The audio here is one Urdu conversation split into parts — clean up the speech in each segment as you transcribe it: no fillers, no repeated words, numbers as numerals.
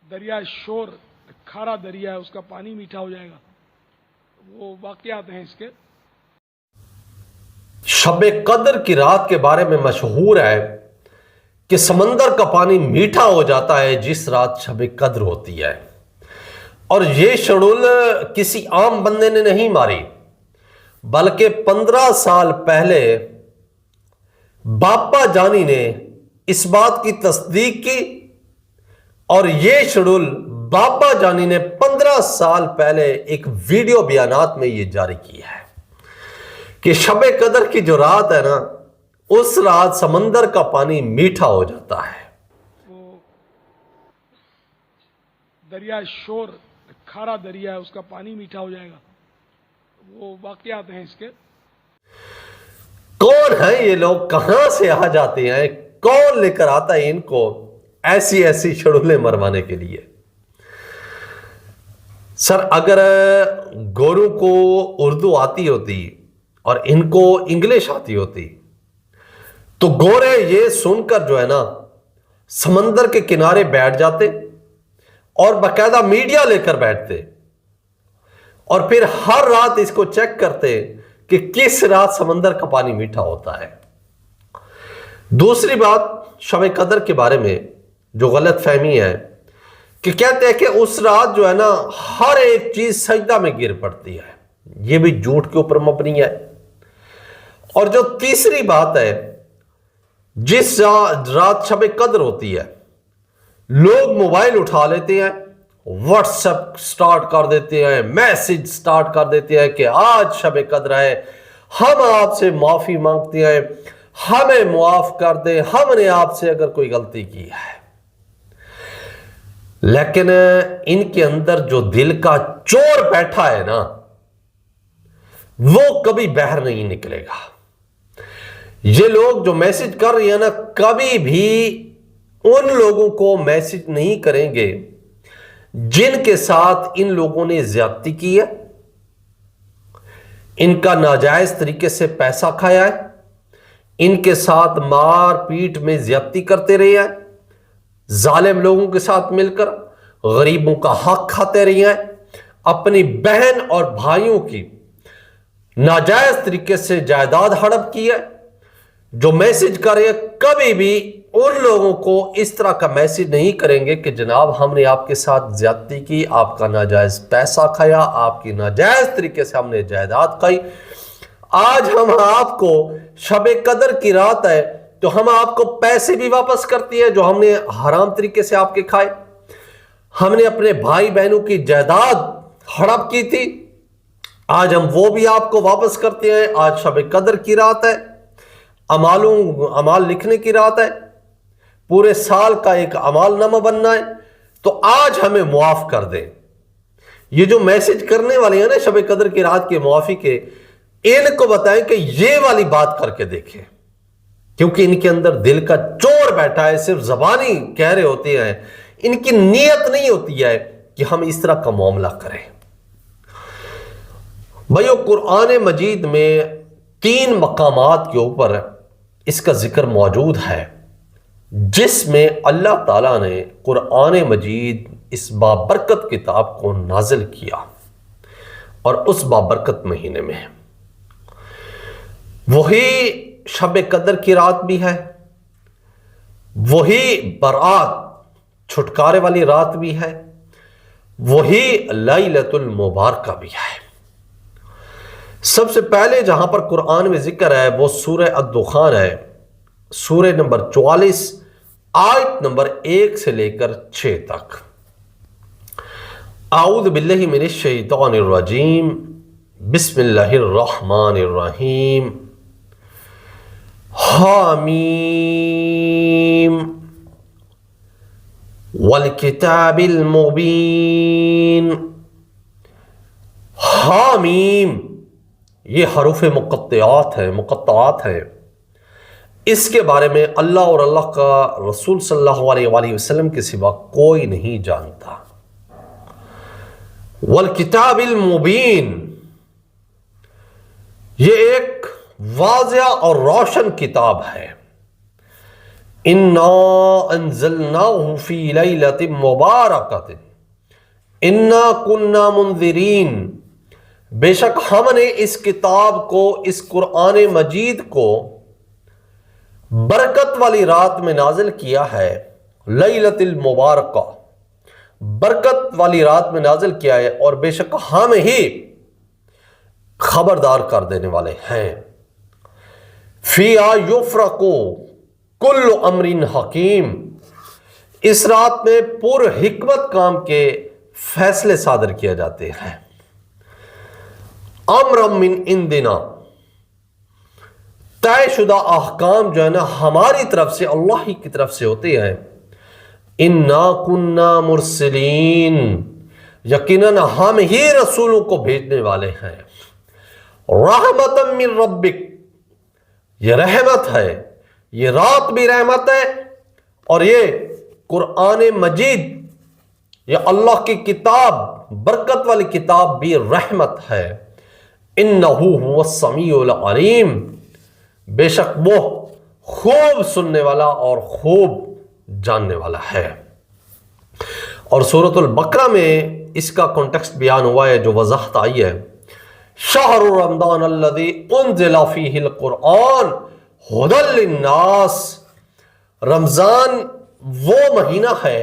دریا شور کھارا دریا ہے، اس کا پانی میٹھا ہو جائے گا. وہ واقعات ہیں اس کے. شب قدر کی رات کے بارے میں مشہور ہے کہ سمندر کا پانی میٹھا ہو جاتا ہے جس رات شب قدر ہوتی ہے. اور یہ شڈول کسی عام بندے نے نہیں ماری، بلکہ 15 سال پہلے باپا جانی نے اس بات کی تصدیق کی، اور یہ شڈول باپا جانی نے 15 سال پہلے ایک ویڈیو بیانات میں یہ جاری کی ہے کہ شب قدر کی جو رات ہے نا، اس رات سمندر کا پانی میٹھا ہو جاتا ہے. وہ دریا شور کھارا دریا ہے، اس کا پانی میٹھا ہو جائے گا. وہ واقعات ہیں اس کے. کون ہیں یہ لوگ؟ کہاں سے آ جاتے ہیں؟ کون لے کر آتا ہے ان کو ایسی ایسی شڈولیں مروانے کے لیے؟ سر، اگر گوروں کو اردو آتی ہوتی اور ان کو انگلش آتی ہوتی تو گورے یہ سن کر جو ہے نا سمندر کے کنارے بیٹھ جاتے اور باقاعدہ میڈیا لے کر بیٹھتے اور پھر ہر رات اس کو چیک کرتے کہ کس رات سمندر کا پانی میٹھا ہوتا ہے. دوسری بات شب قدر کے بارے میں جو غلط فہمی ہے کہ کہتے ہیں کہ اس رات جو ہے نا ہر ایک چیز سجدہ میں گر پڑتی ہے. یہ بھی جھوٹ کے اوپر مبنی ہے. اور جو تیسری بات ہے، جس رات شب قدر ہوتی ہے لوگ موبائل اٹھا لیتے ہیں، واٹس ایپ سٹارٹ کر دیتے ہیں، میسج سٹارٹ کر دیتے ہیں کہ آج شب قدر ہے، ہم آپ سے معافی مانگتے ہیں، ہمیں معاف کر دیں، ہم نے آپ سے اگر کوئی غلطی کی ہے. لیکن ان کے اندر جو دل کا چور بیٹھا ہے نا، وہ کبھی باہر نہیں نکلے گا. یہ لوگ جو میسج کر رہے ہیں نا، کبھی بھی ان لوگوں کو میسج نہیں کریں گے جن کے ساتھ ان لوگوں نے زیادتی کی ہے، ان کا ناجائز طریقے سے پیسہ کھایا ہے، ان کے ساتھ مار پیٹ میں زیادتی کرتے رہے ہیں، ظالم لوگوں کے ساتھ مل کر غریبوں کا حق کھاتے رہے ہیں، اپنی بہن اور بھائیوں کی ناجائز طریقے سے جائیداد ہڑپ کی ہے. جو میسج کرے کبھی بھی ان لوگوں کو اس طرح کا میسج نہیں کریں گے کہ جناب ہم نے آپ کے ساتھ زیادتی کی، آپ کا ناجائز پیسہ کھایا، آپ کی ناجائز طریقے سے ہم نے جائیداد کھائی. آج ہم آپ کو شب قدر کی رات ہے تو ہم آپ کو پیسے بھی واپس کرتی ہے جو ہم نے حرام طریقے سے آپ کے کھائے. ہم نے اپنے بھائی بہنوں کی جائیداد ہڑپ کی تھی، آج ہم وہ بھی آپ کو واپس کرتے ہیں. آج شب قدر کی رات ہے، اعمال لکھنے کی رات ہے، پورے سال کا ایک اعمال نامہ بننا ہے، تو آج ہمیں معاف کر دیں. یہ جو میسج کرنے والے ہیں نا شب قدر کی رات کے معافی کے، ان کو بتائیں کہ یہ والی بات کر کے دیکھیں، کیونکہ ان کے اندر دل کا چور بیٹھا ہے. صرف زبانی کہہ رہے ہوتے ہیں، ان کی نیت نہیں ہوتی ہے کہ ہم اس طرح کا معاملہ کریں. بھائیو، قرآن مجید میں 3 مقامات کے اوپر اس کا ذکر موجود ہے جس میں اللہ تعالیٰ نے قرآن مجید اس بابرکت کتاب کو نازل کیا، اور اس بابرکت مہینے میں وہی شب قدر کی رات بھی ہے، وہی برات چھٹکارے والی رات بھی ہے، وہی لیلۃ المبارکہ بھی ہے. سب سے پہلے جہاں پر قرآن میں ذکر ہے وہ سورہ الدخان ہے، سورہ نمبر 44، آیت نمبر 1 سے لے کر 6 تک. اعوذ باللہ من الشیطان الرجیم، بسم اللہ الرحمن الرحیم. حامیم والکتاب المبین. حامیم یہ حروف مقطعات ہیں. اس کے بارے میں اللہ اور اللہ کا رسول صلی اللہ علیہ وآلہ وسلم کے سوا کوئی نہیں جانتا. والکتاب المبین، یہ ایک واضح اور روشن کتاب ہے. انا انزلناہ فی لیلۃ مبارکۃ انا کنا منذرین، بے شک ہم نے اس کتاب کو، اس قرآن مجید کو برکت والی رات میں نازل کیا ہے، لیلۃ المبارکہ، برکت والی رات میں نازل کیا ہے، اور بے شک ہم ہی خبردار کر دینے والے ہیں۔ فیہا یفرق کل امر حکیم، اس رات میں پر حکمت کام کے فیصلے صادر کیے جاتے ہیں۔ امر من عندنا، طے شدہ احکام جو ہے نا ہماری طرف سے، اللہ ہی کی طرف سے ہوتے ہیں۔ انا کنا مرسلین، یقیناً ہم ہی رسولوں کو بھیجنے والے ہیں۔ رحمت من ربک، یہ رحمت ہے، یہ رات بھی رحمت ہے، اور یہ قرآن مجید، یہ اللہ کی کتاب، برکت والی کتاب بھی رحمت ہے۔ انہ هو السمیع العلیم، بے شک وہ خوب سننے والا اور خوب جاننے والا ہے۔ اور سورۃ البقرہ میں اس کا کانٹیکسٹ بیان ہوا ہے، جو وضاحت آئی ہے، شہر رمضان الذی انزل فیہ القرآن ھدی للناس، رمضان وہ مہینہ ہے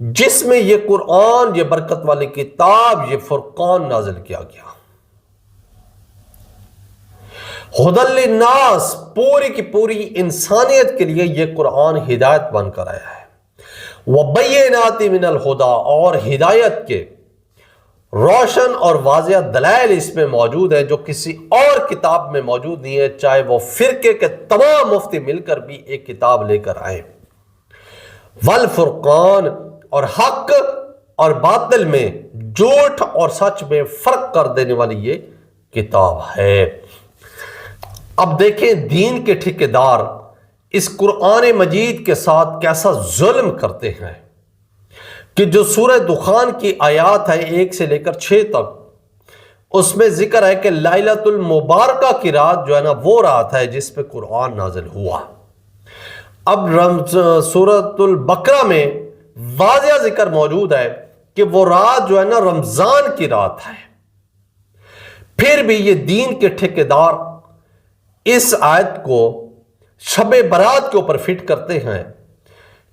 جس میں یہ قرآن، یہ برکت والی کتاب، یہ فرقان نازل کیا گیا۔ ھدی للناس، پوری کی پوری انسانیت کے لیے یہ قرآن ہدایت بن کر آیا ہے۔ وبینات من الہدی، اور ہدایت کے روشن اور واضح دلائل اس میں موجود ہیں جو کسی اور کتاب میں موجود نہیں ہے، چاہے وہ فرقے کے تمام مفتی مل کر بھی ایک کتاب لے کر آئیں۔ والفرقان، اور حق اور باطل میں، جھوٹ اور سچ میں فرق کر دینے والی یہ کتاب ہے۔ اب دیکھیں دین کے ٹھیکیدار اس قرآن مجید کے ساتھ کیسا ظلم کرتے ہیں، کہ جو سورہ دخان کی آیات ہے 1 سے لے کر 6 تک، اس میں ذکر ہے کہ لیلۃ المبارکہ کی رات جو ہے نا وہ رات ہے جس پہ قرآن نازل ہوا۔ اب سورۃ البقرہ میں واضح ذکر موجود ہے کہ وہ رات جو ہے نا رمضان کی رات ہے۔ پھر بھی یہ دین کے ٹھیکیدار اس آیت کو شب برات کے اوپر فٹ کرتے ہیں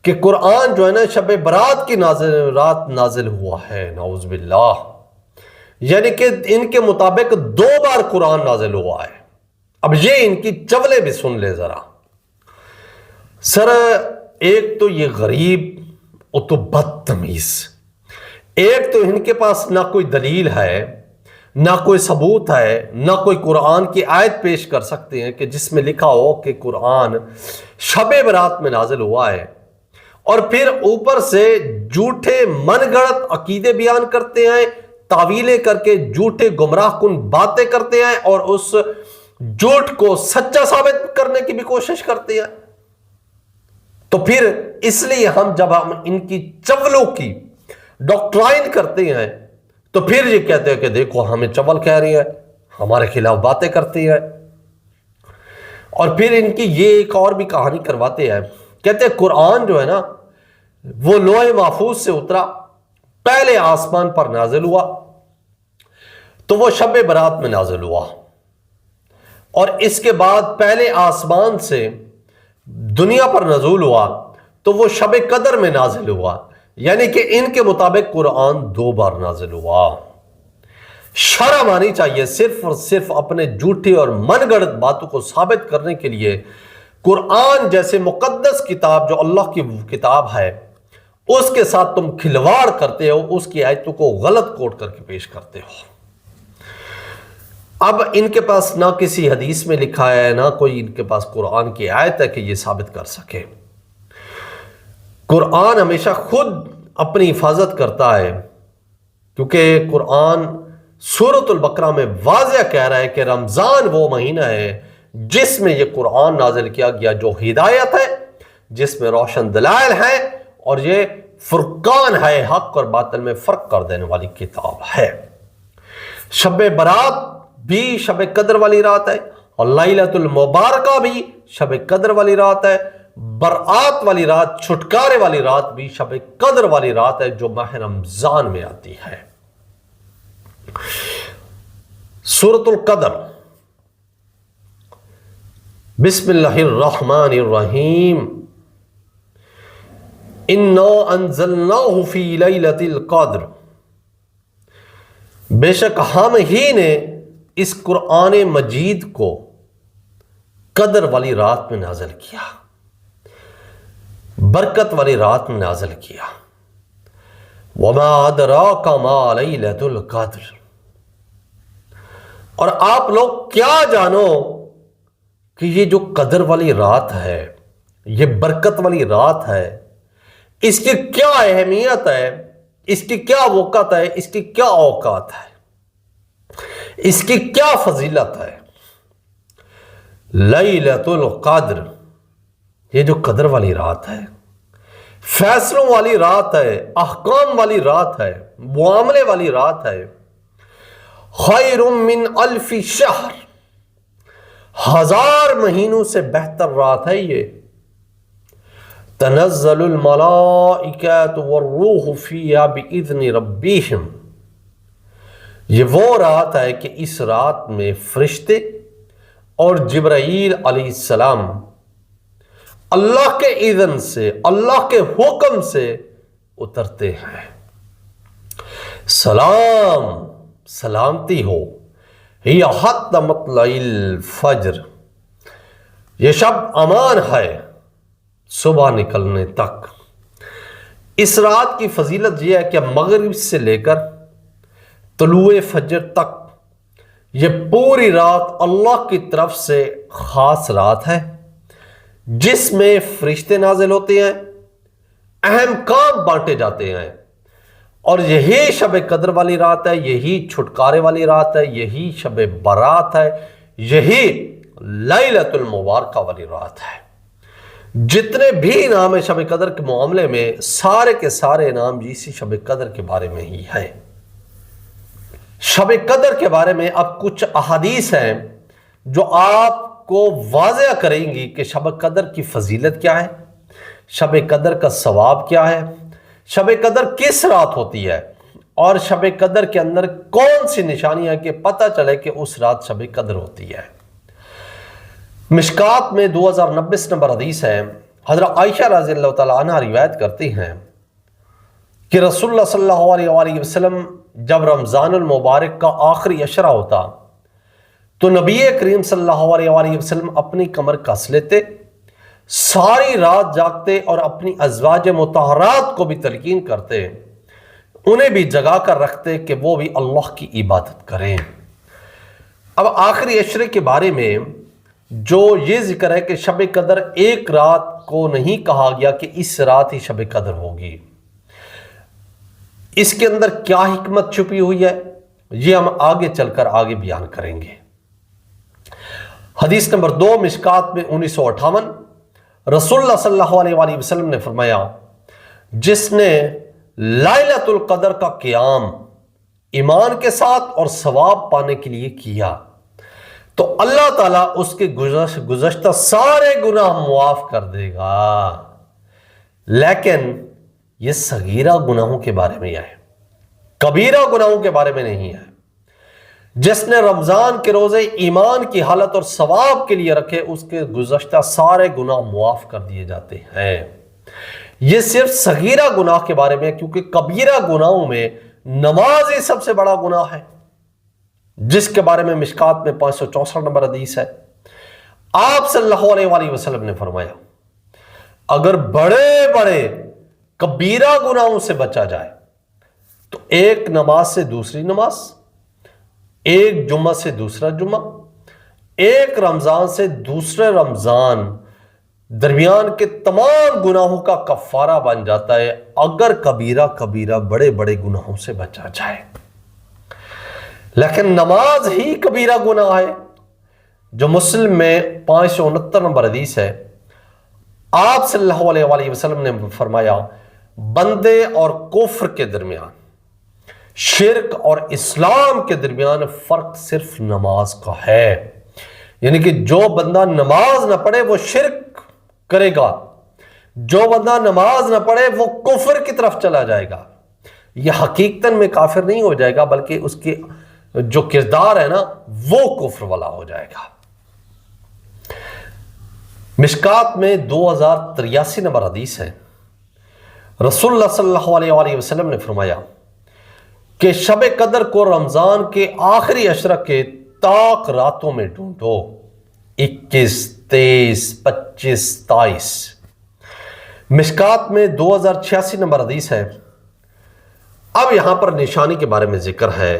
کہ قرآن جو ہے نا شب برات کی رات نازل ہوا ہے، نعوذ باللہ، یعنی کہ ان کے مطابق 2 بار قرآن نازل ہوا ہے۔ اب یہ ان کی چولے بھی سن لے ذرا۔ سر ایک تو یہ غریب اور تو بدتمیز، ایک تو ان کے پاس نہ کوئی دلیل ہے، نہ کوئی ثبوت ہے، نہ کوئی قرآن کی آیت پیش کر سکتے ہیں کہ جس میں لکھا ہو کہ قرآن شب برات میں نازل ہوا ہے، اور پھر اوپر سے جھوٹے من گڑت عقیدے بیان کرتے ہیں، تعویلیں کر کے جھوٹے گمراہ کن باتیں کرتے ہیں، اور اس جھوٹ کو سچا ثابت کرنے کی بھی کوشش کرتے ہیں۔ تو پھر اس لیے جب ہم ان کی چولوں کی ڈاکٹرائن کرتے ہیں تو پھر یہ کہتے ہیں کہ دیکھو ہمیں چول کہہ رہی ہے، ہمارے خلاف باتیں کرتی ہے۔ اور پھر ان کی یہ ایک اور بھی کہانی کرواتے ہیں، کہتے ہیں قرآن جو ہے نا وہ لوح محفوظ سے اترا، پہلے آسمان پر نازل ہوا تو وہ شب برات میں نازل ہوا، اور اس کے بعد پہلے آسمان سے دنیا پر نزول ہوا تو وہ شب قدر میں نازل ہوا، یعنی کہ ان کے مطابق قرآن 2 بار نازل ہوا۔ شرم آنی چاہیے صرف اور صرف اپنے جھوٹی اور من گڑت باتوں کو ثابت کرنے کے لیے قرآن جیسے مقدس کتاب جو اللہ کی کتاب ہے اس کے ساتھ تم کھلواڑ کرتے ہو، اس کی آیتوں کو غلط کوٹ کر کے پیش کرتے ہو۔ اب ان کے پاس نہ کسی حدیث میں لکھا ہے، نہ کوئی ان کے پاس قرآن کی آیت ہے کہ یہ ثابت کر سکے۔ قرآن ہمیشہ خود اپنی حفاظت کرتا ہے، کیونکہ قرآن سورۃ البقرہ میں واضح کہہ رہا ہے کہ رمضان وہ مہینہ ہے جس میں یہ قرآن نازل کیا گیا، جو ہدایت ہے، جس میں روشن دلائل ہیں، اور یہ فرقان ہے، حق اور باطل میں فرق کر دینے والی کتاب ہے۔ شب برات بھی شب قدر والی رات ہے، اور لیلۃ المبارکہ بھی شب قدر والی رات ہے۔ برات والی رات، چھٹکارے والی رات بھی شب قدر والی رات ہے جو ماہ رمضان میں آتی ہے۔ سورۃ القدر، بسم اللہ الرحمن الرحیم، انا انزلناہ فی لیلۃ القدر، بے شک ہم ہی نے اس قرآن مجید کو قدر والی رات میں نازل کیا، برکت والی رات میں نازل کیا۔ وما ادراک ما لیلۃ القدر، اور آپ لوگ کیا جانو کہ یہ جو قدر والی رات ہے، یہ برکت والی رات ہے، اس کی کیا اہمیت ہے، اس کی کیا وقت ہے، اس کی کیا اوقات ہے، اس کی کیا فضیلت ہے۔ لیلۃ القدر، یہ جو قدر والی رات ہے، فیصلوں والی رات ہے، احکام والی رات ہے، معاملے والی رات ہے، خیر من الف شہر، 1000 مہینوں سے بہتر رات ہے یہ۔ تنزل الملائکۃ والروح فیہا باذن ربہم، یہ وہ رات ہے کہ اس رات میں فرشتے اور جبرائیل علیہ السلام اللہ کے اذن سے، اللہ کے حکم سے اترتے ہیں۔ سلام، سلامتی ہو، ہی حتی مطلع الفجر، یہ شب امان ہے صبح نکلنے تک۔ اس رات کی فضیلت یہ ہے کہ مغرب سے لے کر طلوع فجر تک یہ پوری رات اللہ کی طرف سے خاص رات ہے، جس میں فرشتے نازل ہوتے ہیں، اہم کام بانٹے جاتے ہیں، اور یہی شب قدر والی رات ہے، یہی چھٹکارے والی رات ہے، یہی شب برات ہے، یہی لیلۃ المبارکہ والی رات ہے۔ جتنے بھی انعام ہیں شب قدر کے معاملے میں، سارے کے سارے انعام اسی شب قدر کے بارے میں ہی ہیں۔ شب قدر کے بارے میں اب کچھ احادیث ہیں جو آپ کو واضح کریں گی کہ شب قدر کی فضیلت کیا ہے، شب قدر کا ثواب کیا ہے، شب قدر کس رات ہوتی ہے، اور شب قدر کے اندر کون سی نشانی ہے کہ پتہ چلے کہ اس رات شب قدر ہوتی ہے۔ مشکات میں 2029 نمبر حدیث ہے، حضرت عائشہ رضی اللہ تعالیٰ عنہ روایت کرتی ہیں کہ رسول اللہ صلی اللہ علیہ وآلہ وسلم جب رمضان المبارک کا آخری عشرہ ہوتا تو نبی کریم صلی اللہ علیہ وآلہ وسلم اپنی کمر کس لیتے، ساری رات جاگتے اور اپنی ازواج مطہرات کو بھی تلقین کرتے، انہیں بھی جگا کر رکھتے کہ وہ بھی اللہ کی عبادت کریں۔ اب آخری عشرے کے بارے میں جو یہ ذکر ہے کہ شب قدر ایک رات کو نہیں کہا گیا کہ اس رات ہی شب قدر ہوگی، اس کے اندر کیا حکمت چھپی ہوئی ہے یہ ہم آگے چل کر آگے بیان کریں گے۔ حدیث نمبر 2 مشکات میں 1958، رسول اللہ صلی اللہ علیہ وآلہ وسلم نے فرمایا، جس نے لیلۃ القدر کا قیام ایمان کے ساتھ اور ثواب پانے کے لیے کیا تو اللہ تعالیٰ اس کے گزشتہ سارے گناہ معاف کر دے گا، لیکن یہ صغیرہ گناہوں کے بارے میں ہے، کبیرہ گناہوں کے بارے میں نہیں ہے۔ جس نے رمضان کے روزے ایمان کی حالت اور ثواب کے لیے رکھے، اس کے گزشتہ سارے گناہ معاف کر دیے جاتے ہیں۔ یہ صرف صغیرہ گناہ کے بارے میں ہے، کیونکہ کبیرہ گناہوں میں نماز ہی سب سے بڑا گناہ ہے، جس کے بارے میں مشکات میں 564 نمبر حدیث ہے۔ آپ صلی اللہ علیہ وآلہ وسلم نے فرمایا، اگر بڑے بڑے کبیرہ گناہوں سے بچا جائے تو ایک نماز سے دوسری نماز، ایک جمعہ سے دوسرا جمعہ، ایک رمضان سے دوسرے رمضان، درمیان کے تمام گناہوں کا کفارہ بن جاتا ہے، اگر کبیرہ بڑے بڑے گناہوں سے بچا جائے۔ لیکن نماز ہی کبیرہ گناہ ہے، جو مسلم میں 569 نمبر حدیث ہے۔ آپ صلی اللہ علیہ وآلہ وسلم نے فرمایا، بندے اور کفر کے درمیان، شرک اور اسلام کے درمیان فرق صرف نماز کا ہے، یعنی کہ جو بندہ نماز نہ پڑھے وہ شرک کرے گا، جو بندہ نماز نہ پڑھے وہ کفر کی طرف چلا جائے گا. یہ حقیقتاً میں کافر نہیں ہو جائے گا بلکہ اس کے جو کردار ہے نا وہ کفر والا ہو جائے گا. مشکات میں 2083 نمبر حدیث ہے. رسول اللہ صلی اللہ علیہ وآلہ وسلم نے فرمایا کہ شب قدر کو رمضان کے آخری عشرہ کے طاق راتوں میں ڈھونڈو. 21، 23، 25، 27. مشکات میں 2086 نمبر حدیث ہے. اب یہاں پر نشانی کے بارے میں ذکر ہے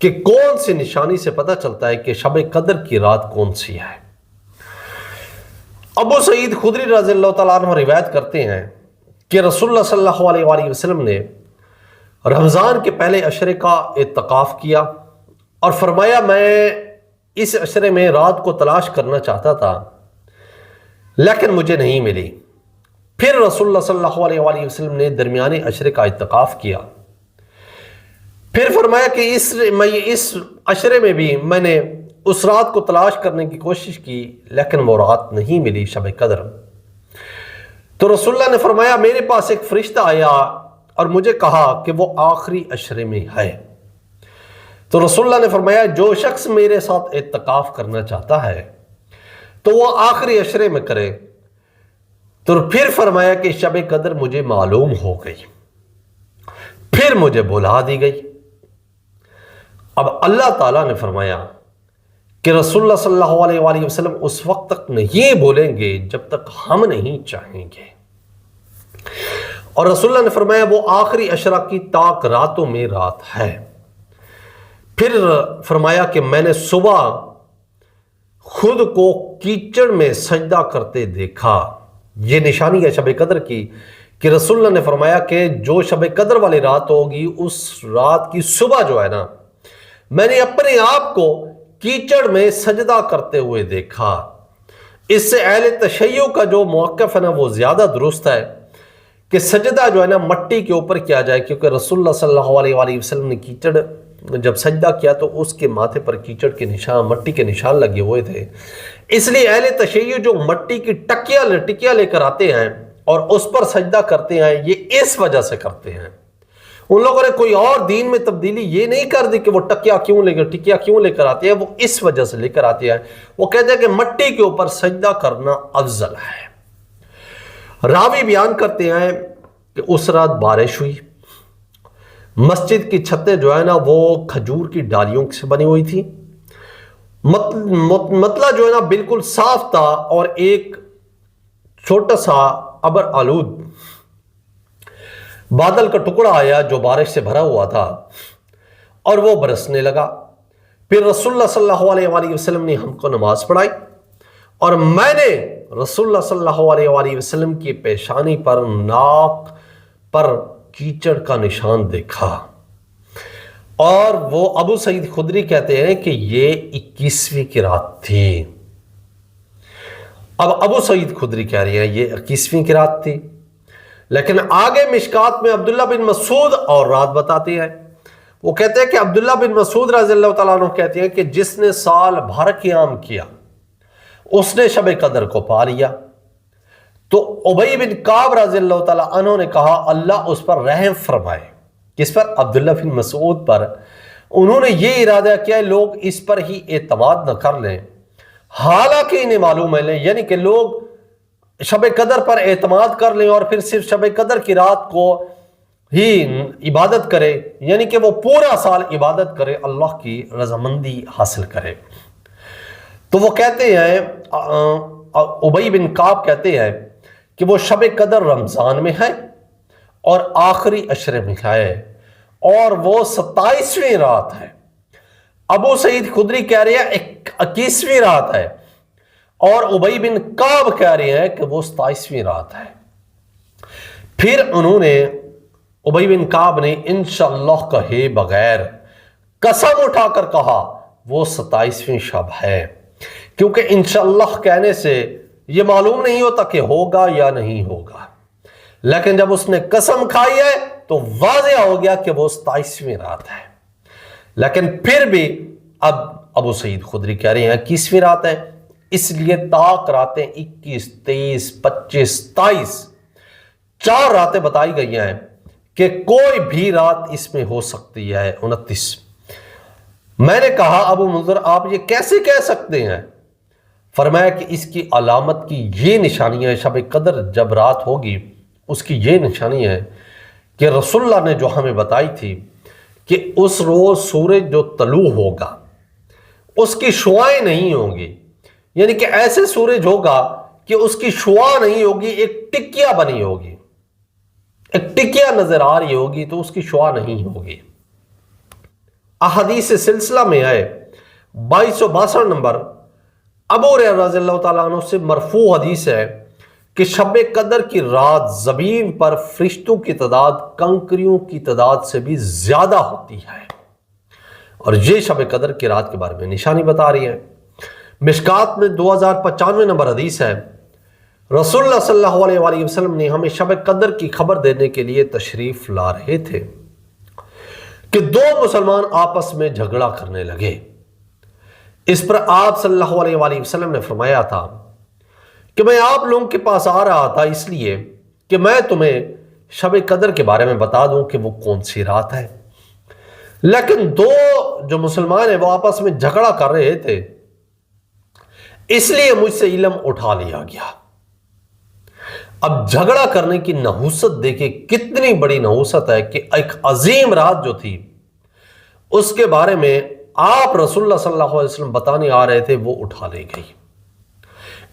کہ کون سی نشانی سے پتہ چلتا ہے کہ شب قدر کی رات کون سی ہے. ابو سعید خدری رضی اللہ تعالیٰ عنہ روایت کرتے ہیں کہ رسول اللہ صلی اللہ علیہ وآلہ وسلم نے رمضان کے پہلے عشرے کا اعتکاف کیا اور فرمایا میں اس عشرے میں رات کو تلاش کرنا چاہتا تھا لیکن مجھے نہیں ملی. پھر رسول اللہ صلی اللہ علیہ وآلہ وسلم نے درمیانے عشرے کا اعتکاف کیا. پھر فرمایا کہ اس عشرے میں بھی میں نے اس رات کو تلاش کرنے کی کوشش کی لیکن وہ رات نہیں ملی شب قدر. تو رسول اللہ نے فرمایا میرے پاس ایک فرشتہ آیا اور مجھے کہا کہ وہ آخری عشرے میں ہے. تو رسول اللہ نے فرمایا جو شخص میرے ساتھ اعتکاف کرنا چاہتا ہے تو وہ آخری عشرے میں کرے. تو پھر فرمایا کہ شب قدر مجھے معلوم ہو گئی، پھر مجھے بلا دی گئی. اب اللہ تعالیٰ نے فرمایا کہ رسول اللہ صلی اللہ علیہ وآلہ وسلم اس وقت تک نہیں بولیں گے جب تک ہم نہیں چاہیں گے. اور رسول اللہ نے فرمایا وہ آخری عشرہ کی طاق راتوں میں رات ہے. پھر فرمایا کہ میں نے صبح خود کو کیچڑ میں سجدہ کرتے دیکھا. یہ نشانی ہے شب قدر کی کہ رسول اللہ نے فرمایا کہ جو شب قدر والی رات ہوگی اس رات کی صبح جو ہے نا میں نے اپنے آپ کو کیچڑ میں سجدہ کرتے ہوئے دیکھا. اس سے اہل تشیع کا جو موقف ہے نا وہ زیادہ درست ہے کہ سجدہ جو ہے نا مٹی کے اوپر کیا جائے، کیونکہ رسول اللہ صلی اللہ علیہ وآلہ وسلم نے کیچڑ جب سجدہ کیا تو اس کے ماتھے پر کیچڑ کے نشان، مٹی کے نشان لگے ہوئے تھے. اس لیے اہل تشیع جو مٹی کی ٹکیاں لے کر آتے ہیں اور اس پر سجدہ کرتے ہیں یہ اس وجہ سے کرتے ہیں. ان لوگوں نے کوئی اور دین میں تبدیلی یہ نہیں کر دی کہ وہ ٹکیا کیوں لے کر آتے ہیں، وہ اس وجہ سے لے کر آتے ہیں. وہ کہتے ہیں کہ مٹی کے اوپر سجدہ کرنا افضل ہے. راوی بیان کرتے ہیں کہ اس رات بارش ہوئی. مسجد کی چھتیں جو ہے نا وہ کھجور کی ڈالیوں سے بنی ہوئی تھی. مطلع جو ہے نا بالکل صاف تھا اور ایک چھوٹا سا ابر آلود بادل کا ٹکڑا آیا جو بارش سے بھرا ہوا تھا اور وہ برسنے لگا. پھر رسول اللہ صلی اللہ علیہ وآلہ وسلم نے ہم کو نماز پڑھائی اور میں نے رسول اللہ صلی اللہ علیہ وآلہ وسلم کی پیشانی پر ناک پر کیچڑ کا نشان دیکھا. اور وہ ابو سعید خدری کہتے ہیں کہ یہ 21ویں کی رات تھی. اب ابو سعید خدری کہہ رہے ہیں یہ 21ویں کی رات تھی، لیکن آگے مشکات میں عبداللہ بن مسعود اور رات بتاتے ہیں. وہ کہتے ہیں کہ عبداللہ بن مسعود رضی اللہ تعالیٰ عنہ کہتے ہیں کہ جس نے سال بھر قیام کیا اس نے شب قدر کو پا لیا. تو ابی بن کعب رضی اللہ تعالیٰ عنہ نے کہا اللہ اس پر رحم فرمائے. کس پر؟ عبداللہ بن مسعود پر. انہوں نے یہ ارادہ کیا لوگ اس پر ہی اعتماد نہ کر لیں، حالانکہ انہیں معلوم ہے یعنی کہ لوگ شب قدر پر اعتماد کر لیں اور پھر صرف شب قدر کی رات کو ہی عبادت کرے، یعنی کہ وہ پورا سال عبادت کرے، اللہ کی رضامندی حاصل کرے. تو وہ کہتے ہیں ابی بن کعب کہتے ہیں کہ وہ شب قدر رمضان میں ہے اور آخری عشرے میں ہے اور وہ 27ویں رات ہے. ابو سعید خدری کہہ رہے ہیں 21ویں رات ہے اور ابی بن کعب کہہ رہے ہیں کہ وہ 27ویں رات ہے. پھر انہوں نے ابی بن کعب نے انشاءاللہ کہے بغیر قسم اٹھا کر کہا وہ 27ویں شب ہے، کیونکہ انشاءاللہ کہنے سے یہ معلوم نہیں ہوتا کہ ہوگا یا نہیں ہوگا. لیکن جب اس نے قسم کھائی ہے تو واضح ہو گیا کہ وہ 27ویں رات ہے. لیکن پھر بھی اب ابو سعید خدری کہہ رہے ہیں 21ویں رات ہے. اس لیے طاق راتیں 21، 23، 25، 27 4 راتیں بتائی گئی ہیں کہ کوئی بھی رات اس میں ہو سکتی ہے۔ 29 میں نے کہا ابو منذر آپ یہ کیسے کہہ سکتے ہیں؟ فرمایا کہ اس کی علامت کی یہ نشانی ہے، شب قدر جب رات ہوگی اس کی یہ نشانی ہے کہ رسول اللہ نے جو ہمیں بتائی تھی کہ اس روز سورج جو طلوع ہوگا اس کی شعائیں نہیں ہوں گی، یعنی کہ ایسے سورج ہوگا کہ اس کی شعاع نہیں ہوگی، ایک ٹکیا بنی ہوگی، ایک ٹکیا نظر آ رہی ہوگی تو اس کی شعاع نہیں ہوگی۔ احادیث سلسلہ میں ہے 2262 نمبر ابو ہریرہ رضی اللہ تعالیٰ عنہ سے مرفوع حدیث ہے کہ شب قدر کی رات زمین پر فرشتوں کی تعداد کنکریوں کی تعداد سے بھی زیادہ ہوتی ہے، اور یہ شب قدر کی رات کے بارے میں نشانی بتا رہی ہے۔ مشکات میں 2095 نمبر حدیث ہے رسول اللہ صلی اللہ علیہ وآلہ وسلم نے ہمیں شب قدر کی خبر دینے کے لیے تشریف لا رہے تھے کہ 2 مسلمان آپس میں جھگڑا کرنے لگے۔ اس پر آپ صلی اللہ علیہ وآلہ وسلم نے فرمایا تھا کہ میں آپ لوگوں کے پاس آ رہا تھا اس لیے کہ میں تمہیں شب قدر کے بارے میں بتا دوں کہ وہ کون سی رات ہے، لیکن 2 جو مسلمان ہیں وہ آپس میں جھگڑا کر رہے تھے، اس لیے مجھ سے علم اٹھا لیا گیا۔ اب جھگڑا کرنے کی نحوست دیکھیں کتنی بڑی نحوست ہے کہ ایک عظیم رات جو تھی اس کے بارے میں آپ رسول اللہ صلی اللہ علیہ وسلم بتانے آ رہے تھے وہ اٹھا لی گئی۔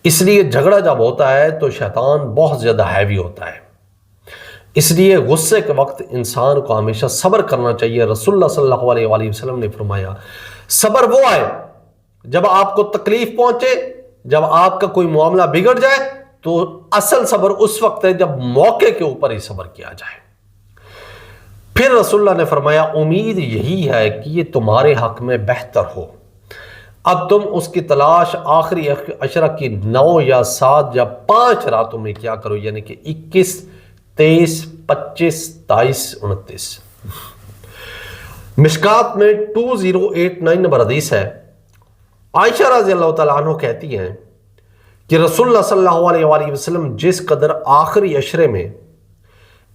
اس لیے جھگڑا جب ہوتا ہے تو شیطان بہت زیادہ ہیوی ہوتا ہے، اس لیے غصے کے وقت انسان کو ہمیشہ صبر کرنا چاہیے۔ رسول اللہ صلی اللہ علیہ وآلہ وسلم نے فرمایا صبر وہ ہے جب آپ کو تکلیف پہنچے، جب آپ کا کوئی معاملہ بگڑ جائے تو اصل صبر اس وقت ہے جب موقع کے اوپر ہی صبر کیا جائے۔ پھر رسول اللہ نے فرمایا امید یہی ہے کہ یہ تمہارے حق میں بہتر ہو، اب تم اس کی تلاش آخری عشرہ کی 9 یا 7 یا 5 راتوں میں کیا کرو، یعنی کہ 21، 23، 25، 27، 29۔ مشکات میں 2089 نمبر حدیث ہے عائشہ رضی اللہ تعالیٰ عنہ کہتی ہیں کہ رسول اللہ صلی اللہ علیہ وآلہ وسلم جس قدر آخری عشرے میں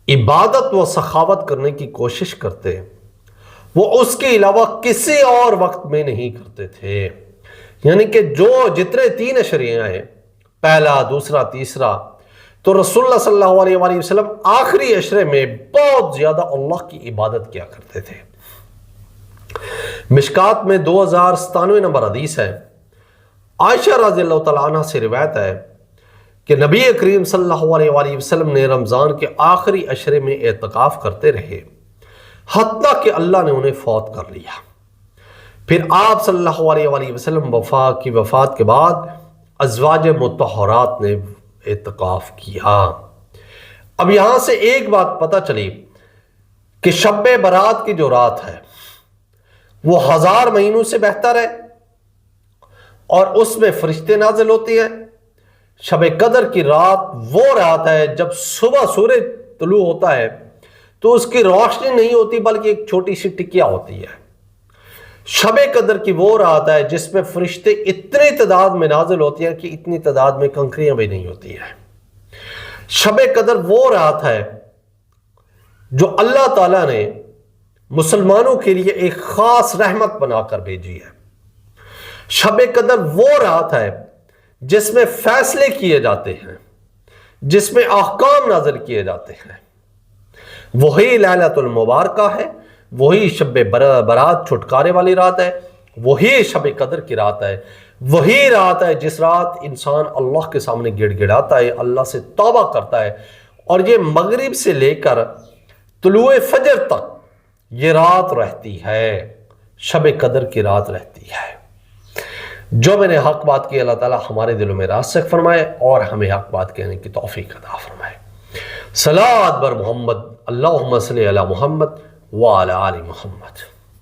عبادت و سخاوت کرنے کی کوشش کرتے وہ اس کے علاوہ کسی اور وقت میں نہیں کرتے تھے، یعنی کہ جو جتنے 3 عشرے ہیں، پہلا، دوسرا، تیسرا، تو رسول اللہ صلی اللہ علیہ وآلہ وسلم آخری عشرے میں بہت زیادہ اللہ کی عبادت کیا کرتے تھے۔ مشکات میں 2097 نمبر حدیث ہے عائشہ رضی اللہ تعالیٰ عنہ سے روایت ہے کہ نبی کریم صلی اللہ علیہ وآلہ وسلم نے رمضان کے آخری عشرے میں اعتکاف کرتے رہے حتیٰ کہ اللہ نے انہیں فوت کر لیا۔ پھر آپ صلی اللہ علیہ وآلہ وسلم وفات کے بعد ازواج مطہرات نے اعتکاف کیا۔ اب یہاں سے ایک بات پتہ چلی کہ شب برات کی جو رات ہے وہ 1000 مہینوں سے بہتر ہے اور اس میں فرشتے نازل ہوتے ہیں۔ شب قدر کی رات وہ رات ہے جب صبح سورج طلوع ہوتا ہے تو اس کی روشنی نہیں ہوتی بلکہ ایک چھوٹی سی ٹکیا ہوتی ہے۔ شب قدر کی وہ رات ہے جس میں فرشتے اتنی تعداد میں نازل ہوتی ہیں کہ اتنی تعداد میں کنکریاں بھی نہیں ہوتی ہیں۔ شب قدر وہ رات ہے جو اللہ تعالیٰ نے مسلمانوں کے لیے ایک خاص رحمت بنا کر بھیجی ہے۔ شب قدر وہ رات ہے جس میں فیصلے کیے جاتے ہیں، جس میں احکام نازل کیے جاتے ہیں۔ وہی لیلۃ المبارکہ ہے، وہی شب برات چھٹکارے والی رات ہے، وہی شب قدر کی رات ہے، وہی رات ہے جس رات انسان اللہ کے سامنے گڑ گڑاتا ہے، اللہ سے توبہ کرتا ہے، اور یہ مغرب سے لے کر طلوع فجر تک یہ رات رہتی ہے، شب قدر کی رات رہتی ہے۔ جو میں نے حق بات کی اللہ تعالیٰ ہمارے دلوں میں راسخ فرمائے اور ہمیں حق بات کہنے کی توفیق عطا فرمائے۔ صلوات بر محمد، اللہم صلی علی محمد وعلی آل محمد۔